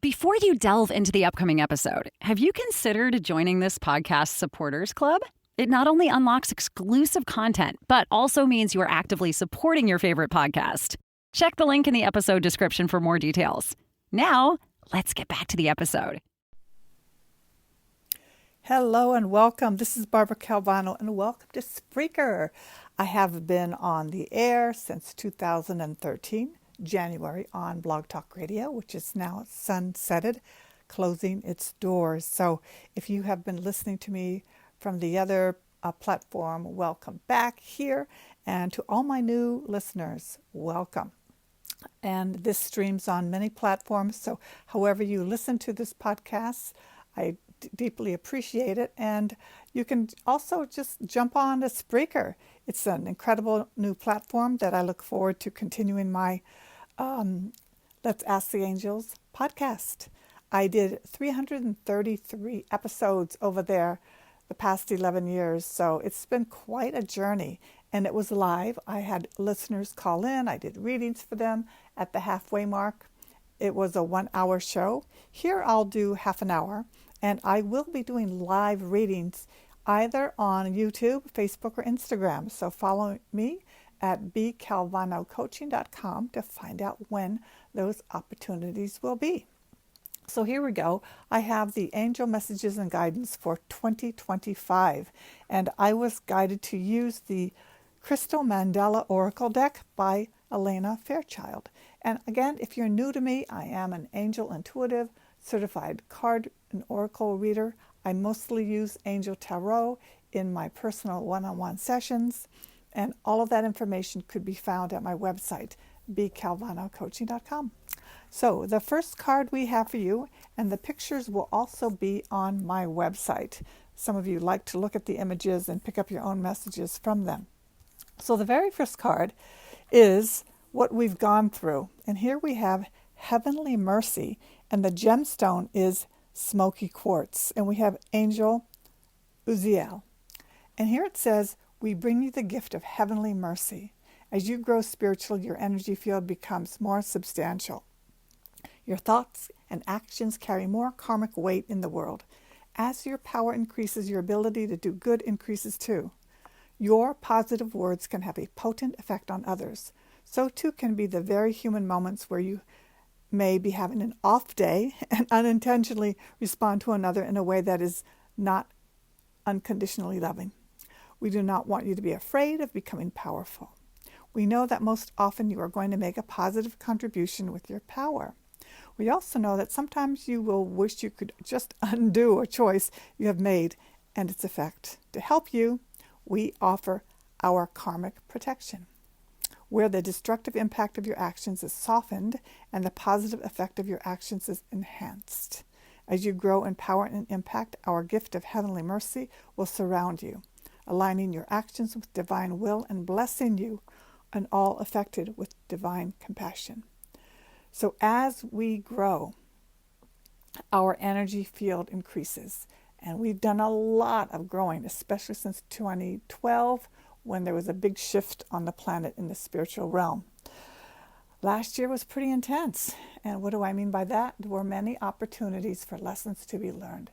Before you delve into the upcoming episode, have you considered joining this podcast supporters club? It not only unlocks exclusive content, but also means you are actively supporting your favorite podcast. Check the link in the episode description for more details. Now, let's get back to the episode. Hello and welcome. This is Barbara Calvano and welcome to Spreaker. I have been on the air since 2013, January, on Blog Talk Radio, which is now sunsetted, closing its doors. So if you have been listening to me from the other platform, welcome back here. And to all my new listeners, welcome. And this streams on many platforms. So however you listen to this podcast, I deeply appreciate it. And you can also just jump on to Spreaker. It's an incredible new platform that I look forward to continuing my Let's Ask the Angels podcast. I did 333 episodes over there the past 11 years, so it's been quite a journey. And it was live. I had listeners call in. I did readings for them at the halfway mark. It was a 1-hour show. Here I'll do half an hour, and I will be doing live readings either on YouTube, Facebook, or Instagram. So follow me at bcalvanocoaching.com to find out when those opportunities will be. So here we go. I have the angel messages and guidance for 2025, and I was guided to use the Crystal Mandela Oracle deck by Elena Fairchild. And again, if you're new to me, I am an angel intuitive, certified card and oracle reader. I mostly use Angel Tarot in my personal one-on-one sessions. And all of that information could be found at my website, bcalvanocoaching.com. So the first card we have for you, and the pictures will also be on my website. Some of you like to look at the images and pick up your own messages from them. So the very first card is what we've gone through. And here we have Heavenly Mercy, and the gemstone is Smoky Quartz. And we have Angel Uziel. And here it says, we bring you the gift of heavenly mercy. As you grow spiritually, your energy field becomes more substantial. Your thoughts and actions carry more karmic weight in the world. As your power increases, your ability to do good increases too. Your positive words can have a potent effect on others. So too can be the very human moments where you may be having an off day and unintentionally respond to another in a way that is not unconditionally loving. We do not want you to be afraid of becoming powerful. We know that most often you are going to make a positive contribution with your power. We also know that sometimes you will wish you could just undo a choice you have made and its effect. To help you, we offer our karmic protection, where the destructive impact of your actions is softened and the positive effect of your actions is enhanced. As you grow in power and impact, our gift of heavenly mercy will surround you, aligning your actions with divine will and blessing you and all affected with divine compassion. So as we grow, our energy field increases. And we've done a lot of growing, especially since 2012, when there was a big shift on the planet in the spiritual realm. Last year was pretty intense. And what do I mean by that? There were many opportunities for lessons to be learned.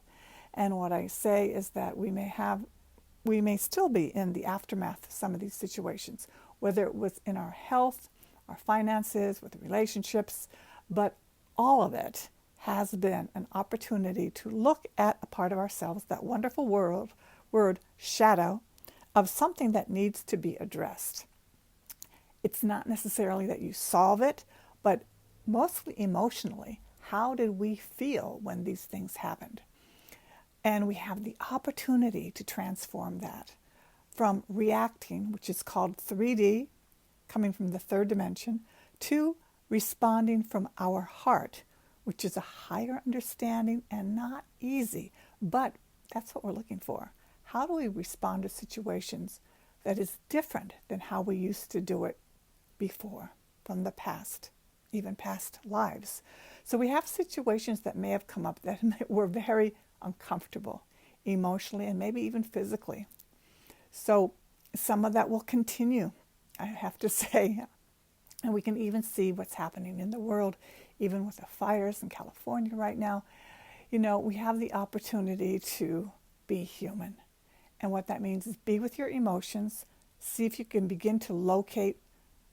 And what I say is that we may still be in the aftermath of some of these situations, whether it was in our health, our finances, with relationships, but all of it has been an opportunity to look at a part of ourselves, that wonderful word shadow, of something that needs to be addressed. It's not necessarily that you solve it, but mostly emotionally, how did we feel when these things happened? And we have the opportunity to transform that from reacting, which is called 3D, coming from the third dimension, to responding from our heart, which is a higher understanding and not easy, but that's what we're looking for. How do we respond to situations that is different than how we used to do it before, from the past, even past lives? So we have situations that may have come up that were very uncomfortable, emotionally and maybe even physically. So some of that will continue, I have to say. And we can even see what's happening in the world even with the fires in California right now, we have the opportunity to be human. And what that means is be with your emotions, see if you can begin to locate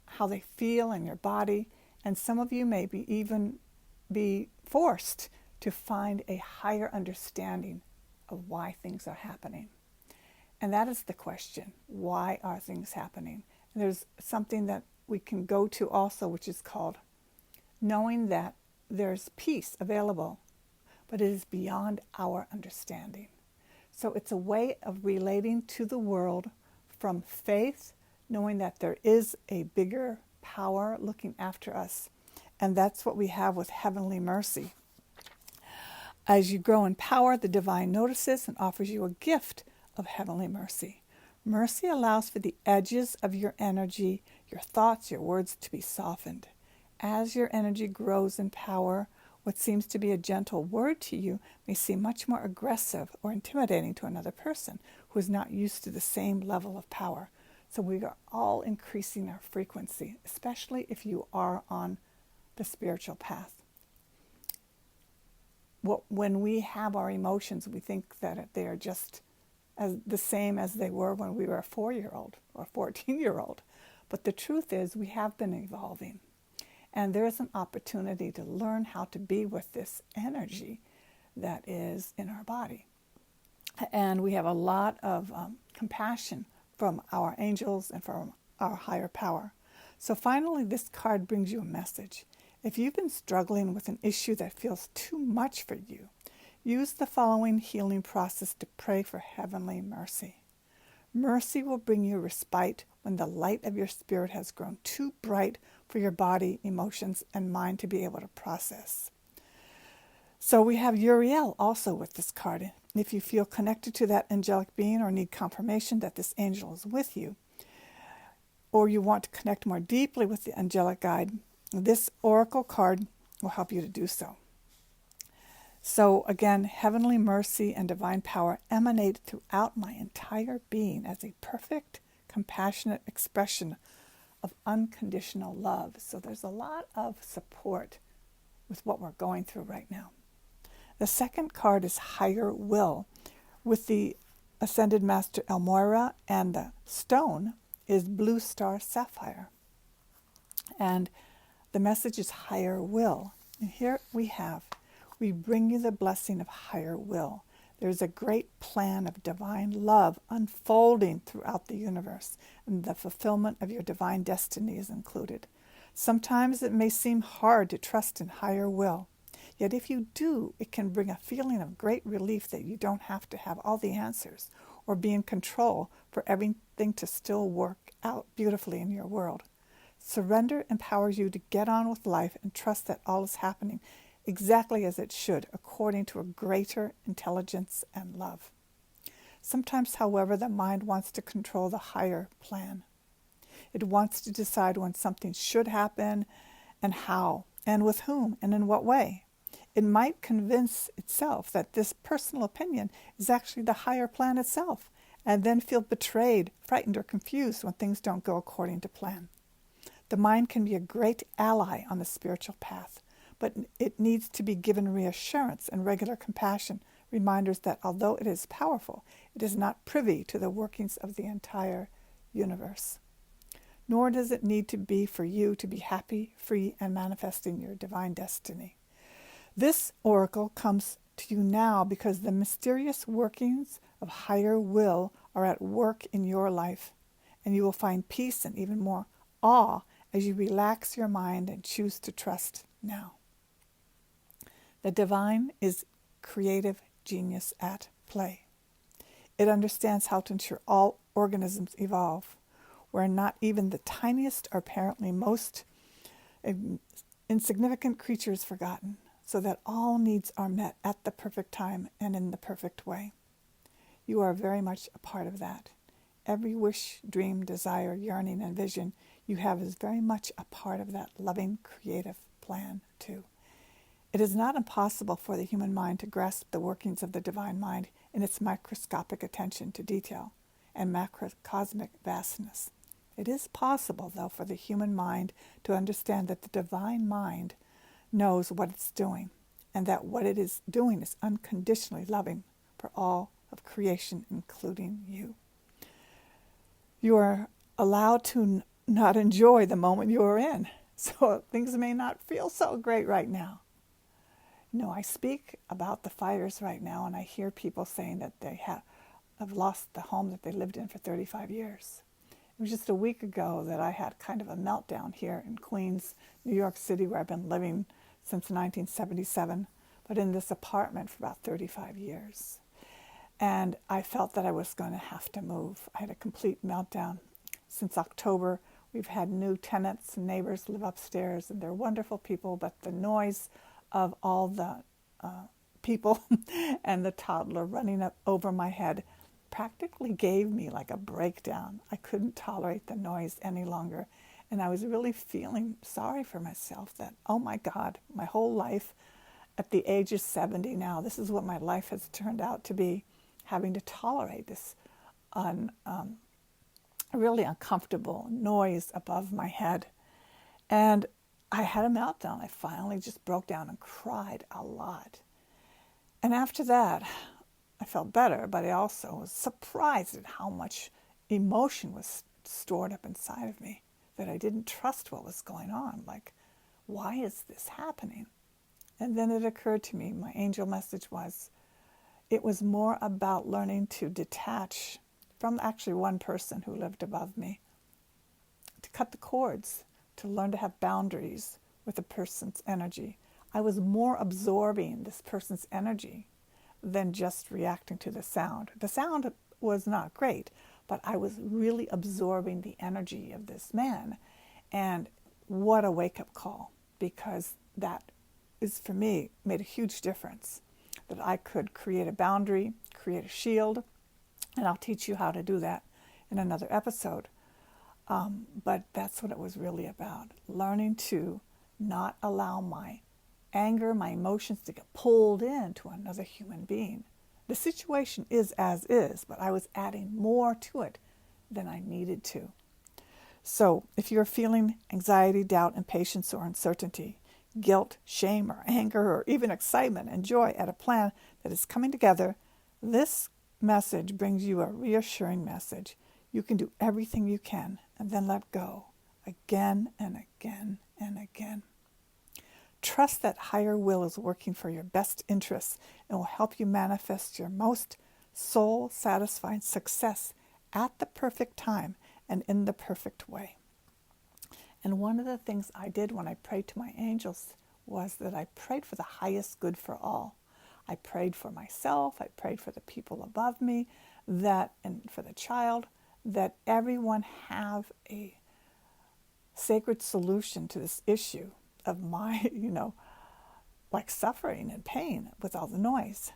how they feel in your body. And some of you may even be forced to find a higher understanding of why things are happening. And that is the question. Why are things happening? And there's something that we can go to also, which is called knowing that there's peace available, but it is beyond our understanding. So it's a way of relating to the world from faith, knowing that there is a bigger power looking after us. And that's what we have with Heavenly Mercy. As you grow in power, the divine notices and offers you a gift of Heavenly Mercy. Mercy allows for the edges of your energy, your thoughts, your words to be softened. As your energy grows in power, what seems to be a gentle word to you may seem much more aggressive or intimidating to another person who is not used to the same level of power. So we are all increasing our frequency, especially if you are on the spiritual path. When we have our emotions, we think that they are just as the same as they were when we were a 4-year-old or 14-year-old. But the truth is we have been evolving. And there's an opportunity to learn how to be with this energy that is in our body. And we have a lot of compassion from our angels and from our higher power. So finally, this card brings you a message. If you've been struggling with an issue that feels too much for you, use the following healing process to pray for Heavenly Mercy. Mercy will bring you respite when the light of your spirit has grown too bright for your body, emotions, and mind to be able to process. So we have Uriel also with this card. And if you feel connected to that angelic being or need confirmation that this angel is with you, or you want to connect more deeply with the angelic guide, this oracle card will help you to do so. So again, Heavenly Mercy and divine power emanate throughout my entire being as a perfect, compassionate expression of unconditional love. So there's a lot of support with what we're going through right now. The second card is Higher Will with the Ascended Master Elmoira, and the stone is Blue Star Sapphire. And the message is Higher Will. And here we bring you the blessing of higher will. There's a great plan of divine love unfolding throughout the universe, and the fulfillment of your divine destiny is included. Sometimes it may seem hard to trust in higher will, yet if you do, it can bring a feeling of great relief that you don't have to have all the answers or be in control for everything to still work out beautifully in your world. Surrender empowers you to get on with life and trust that all is happening exactly as it should, according to a greater intelligence and love. Sometimes, however, the mind wants to control the higher plan. It wants to decide when something should happen and how, and with whom, and in what way. It might convince itself that this personal opinion is actually the higher plan itself, and then feel betrayed, frightened, or confused when things don't go according to plan. The mind can be a great ally on the spiritual path, but it needs to be given reassurance and regular compassion, reminders that although it is powerful, it is not privy to the workings of the entire universe. Nor does it need to be for you to be happy, free, and manifesting your divine destiny. This oracle comes to you now because the mysterious workings of higher will are at work in your life, and you will find peace and even more awe as you relax your mind and choose to trust now. The divine is creative genius at play. It understands how to ensure all organisms evolve, where not even the tiniest or apparently most insignificant creature is forgotten, so that all needs are met at the perfect time and in the perfect way. You are very much a part of that. Every wish, dream, desire, yearning, and vision you have is very much a part of that loving, creative plan, too. It is not impossible for the human mind to grasp the workings of the divine mind in its microscopic attention to detail and macrocosmic vastness. It is possible, though, for the human mind to understand that the divine mind knows what it's doing, and that what it is doing is unconditionally loving for all of creation, including you. You are allowed to not enjoy the moment you are in, so things may not feel so great right now. I speak about the fires right now, and I hear people saying that they have lost the home that they lived in for 35 years. It was just a week ago that I had kind of a meltdown here in Queens, New York City, where I've been living since 1977, but in this apartment for about 35 years. And I felt that I was going to have to move. I had a complete meltdown. Since October, we've had new tenants and neighbors live upstairs, and they're wonderful people, but the noise of all the people and the toddler running up over my head practically gave me like a breakdown. I couldn't tolerate the noise any longer. And I was really feeling sorry for myself that, oh my God, my whole life at the age of 70 now, this is what my life has turned out to be, having to tolerate this really uncomfortable noise above my head. And I had a meltdown. I finally just broke down and cried a lot. And after that, I felt better, but I also was surprised at how much emotion was stored up inside of me, that I didn't trust what was going on. Like, why is this happening? And then it occurred to me, my angel message was, it was more about learning to detach from actually one person who lived above me, to cut the cords, to learn to have boundaries with a person's energy. I was more absorbing this person's energy than just reacting to the sound. The sound was not great, but I was really absorbing the energy of this man. And what a wake-up call, because that is, for me, made a huge difference, that I could create a boundary, create a shield, and I'll teach you how to do that in another episode. But that's what it was really about, learning to not allow my anger, my emotions to get pulled into another human being. The situation is as is, but I was adding more to it than I needed to. So if you're feeling anxiety, doubt, impatience, or uncertainty, guilt, shame, or anger, or even excitement and joy at a plan that is coming together, this message brings you a reassuring message. You can do everything you can, and then let go again and again and again. Trust that higher will is working for your best interests and will help you manifest your most soul-satisfying success at the perfect time and in the perfect way. And one of the things I did when I prayed to my angels was that I prayed for the highest good for all. I prayed for myself, I prayed for the people above me, and for the child, that everyone have a sacred solution to this issue of my, like suffering and pain with all the noise.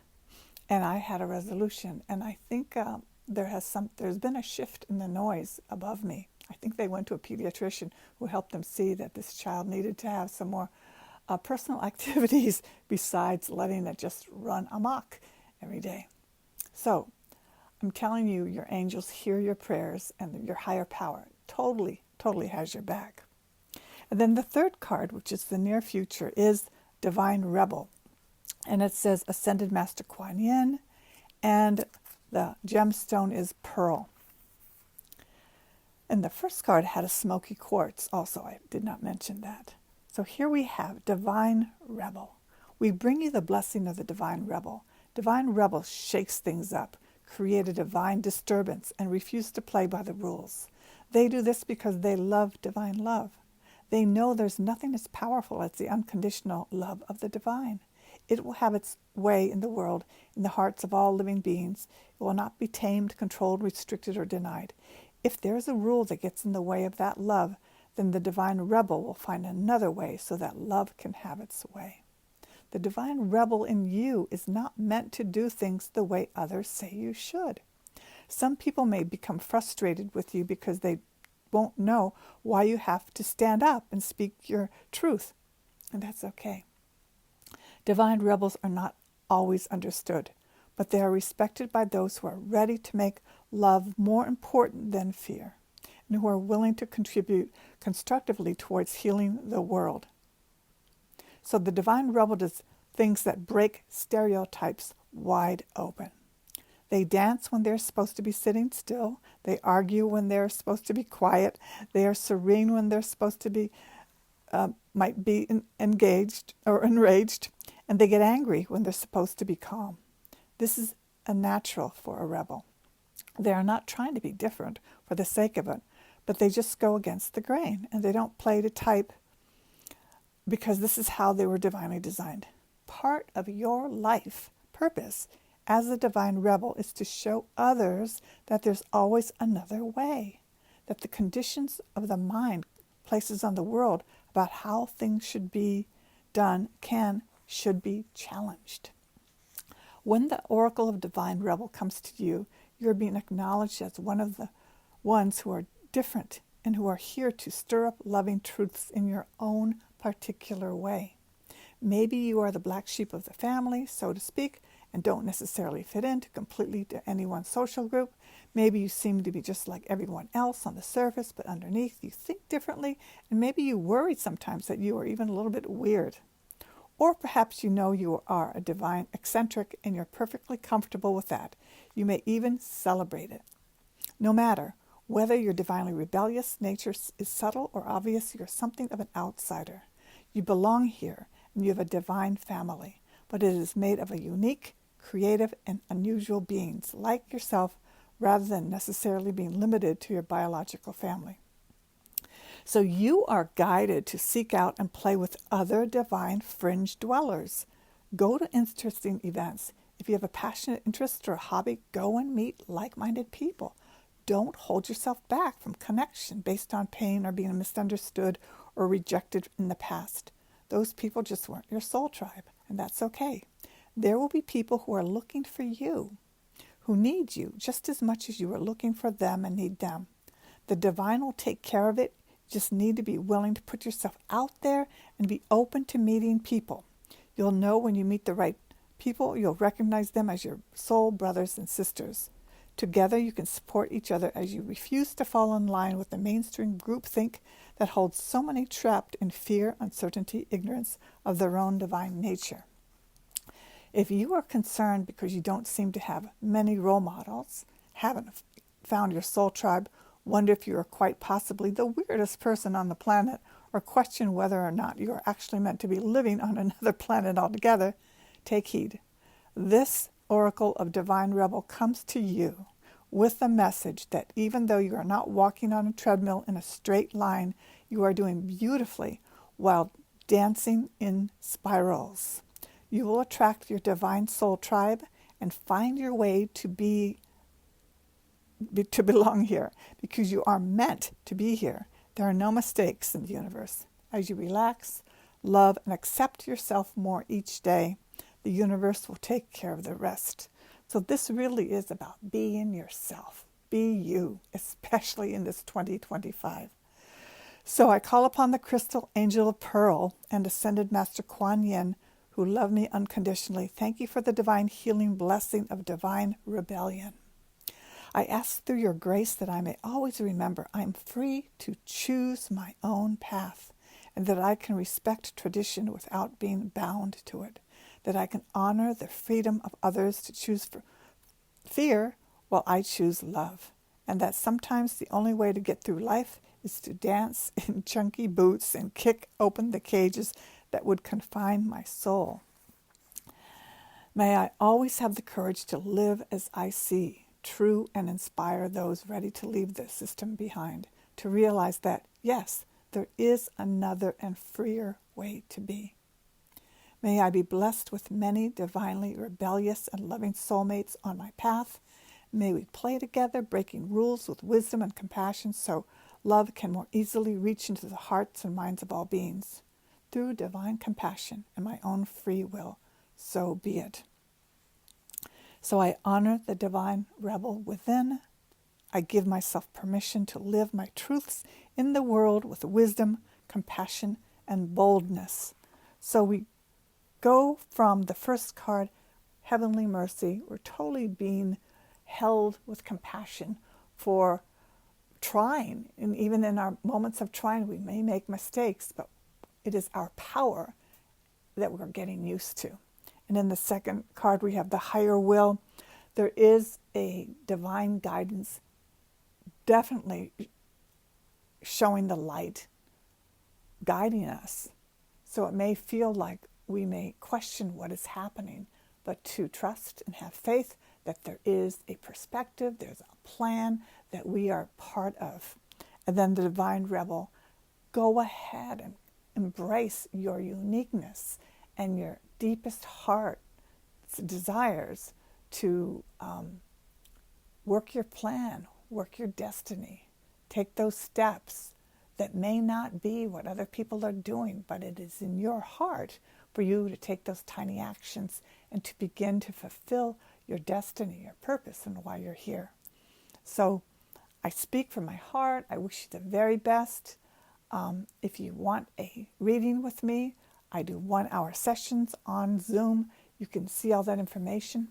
And I had a resolution, and I think there's been a shift in the noise above me. I think they went to a pediatrician who helped them see that this child needed to have some more personal activities besides letting it just run amok every day. So I'm telling you, your angels hear your prayers, and your higher power totally has your back. And then the third card, which is the near future, is Divine Rebel. And it says Ascended Master Kuan Yin, and the gemstone is Pearl. And the first card had a smoky quartz also. I did not mention that. So here we have Divine Rebel. We bring you the blessing of the Divine Rebel. Divine Rebel shakes things up, create a divine disturbance, and refuse to play by the rules. They do this because they love divine love. They know there's nothing as powerful as the unconditional love of the divine. It will have its way in the world, in the hearts of all living beings. It will not be tamed, controlled, restricted, or denied. If there is a rule that gets in the way of that love, then the Divine Rebel will find another way so that love can have its way. The Divine Rebel in you is not meant to do things the way others say you should. Some people may become frustrated with you because they won't know why you have to stand up and speak your truth, and that's okay. Divine Rebels are not always understood, but they are respected by those who are ready to make love more important than fear, and who are willing to contribute constructively towards healing the world. So the divine rebel does things that break stereotypes wide open. They dance when they're supposed to be sitting still. They argue when they're supposed to be quiet. They are serene when they're supposed to be, might be engaged or enraged. And they get angry when they're supposed to be calm. This is a natural for a rebel. They are not trying to be different for the sake of it, but they just go against the grain, and they don't play to type because this is how they were divinely designed. Part of your life purpose as a divine rebel is to show others that there's always another way, that the conditions of the mind places on the world about how things should be done should be challenged. When the oracle of divine rebel comes to you, you're being acknowledged as one of the ones who are different and who are here to stir up loving truths in your own particular way. Maybe you are the black sheep of the family, so to speak, and don't necessarily fit into completely to anyone's social group. Maybe you seem to be just like everyone else on the surface, but underneath you think differently, and maybe you worry sometimes that you are even a little bit weird. Or perhaps you know you are a divine eccentric and you're perfectly comfortable with that. You may even celebrate it. No matter whether your divinely rebellious nature is subtle or obvious, you're something of an outsider. You belong here and you have a divine family, but it is made of a unique, creative, and unusual beings like yourself rather than necessarily being limited to your biological family. So you are guided to seek out and play with other divine fringe dwellers. Go to interesting events. If you have a passionate interest or a hobby, go and meet like-minded people. Don't hold yourself back from connection based on pain or being misunderstood or rejected in the past. Those people just weren't your soul tribe, and that's okay. There will be people who are looking for you, who need you just as much as you are looking for them and need them. The divine will take care of it. You just need to be willing to put yourself out there and be open to meeting people. You'll know when you meet the right people. You'll recognize them as your soul brothers and sisters. Together you can support each other as you refuse to fall in line with the mainstream groupthink that holds so many trapped in fear, uncertainty, ignorance of their own divine nature. If you are concerned because you don't seem to have many role models, haven't found your soul tribe, wonder if you are quite possibly the weirdest person on the planet, or question whether or not you are actually meant to be living on another planet altogether, take heed. This oracle of divine rebel comes to you with the message that even though you are not walking on a treadmill in a straight line, you are doing beautifully while dancing in spirals. You will attract your divine soul tribe and find your way to belong here, because you are meant to be here. There are no mistakes in the universe. As you relax, love, and accept yourself more each day, the universe will take care of the rest. So this really is about being yourself. Be you, especially in this 2025. So I call upon the crystal angel of pearl and ascended master Kuan Yin, who love me unconditionally. Thank you for the divine healing blessing of divine rebellion. I ask through your grace that I may always remember I am free to choose my own path, and that I can respect tradition without being bound to it, that I can honor the freedom of others to choose fear while I choose love, and that sometimes the only way to get through life is to dance in chunky boots and kick open the cages that would confine my soul. May I always have the courage to live as I see, true, and inspire those ready to leave the system behind, to realize that, yes, there is another and freer way to be. May I be blessed with many divinely rebellious and loving soulmates on my path. May we play together, breaking rules with wisdom and compassion so love can more easily reach into the hearts and minds of all beings. Through divine compassion and my own free will, so be it. So I honor the divine rebel within. I give myself permission to live my truths in the world with wisdom, compassion, and boldness. So we go from the first card, Heavenly Mercy. We're totally being held with compassion for trying. And even in our moments of trying, we may make mistakes, but it is our power that we're getting used to. And in the second card, we have the higher will. There is a divine guidance definitely showing the light, guiding us. So it may feel like we may question what is happening, but to trust and have faith that there is a perspective, there's a plan that we are part of. And then the divine rebel, go ahead and embrace your uniqueness and your deepest heart's desires to work your plan, work your destiny, take those steps that may not be what other people are doing, but it is in your heart for you to take those tiny actions and to begin to fulfill your destiny, your purpose, and why you're here. So I speak from my heart. I wish you the very best. If you want a reading with me, I do 1-hour sessions on Zoom. You can see all that information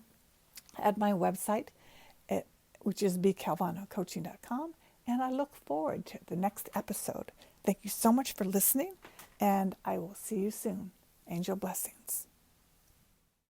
at my website, which is bcalvanocoaching.com. And I look forward to the next episode. Thank you so much for listening, and I will see you soon. Angel blessings.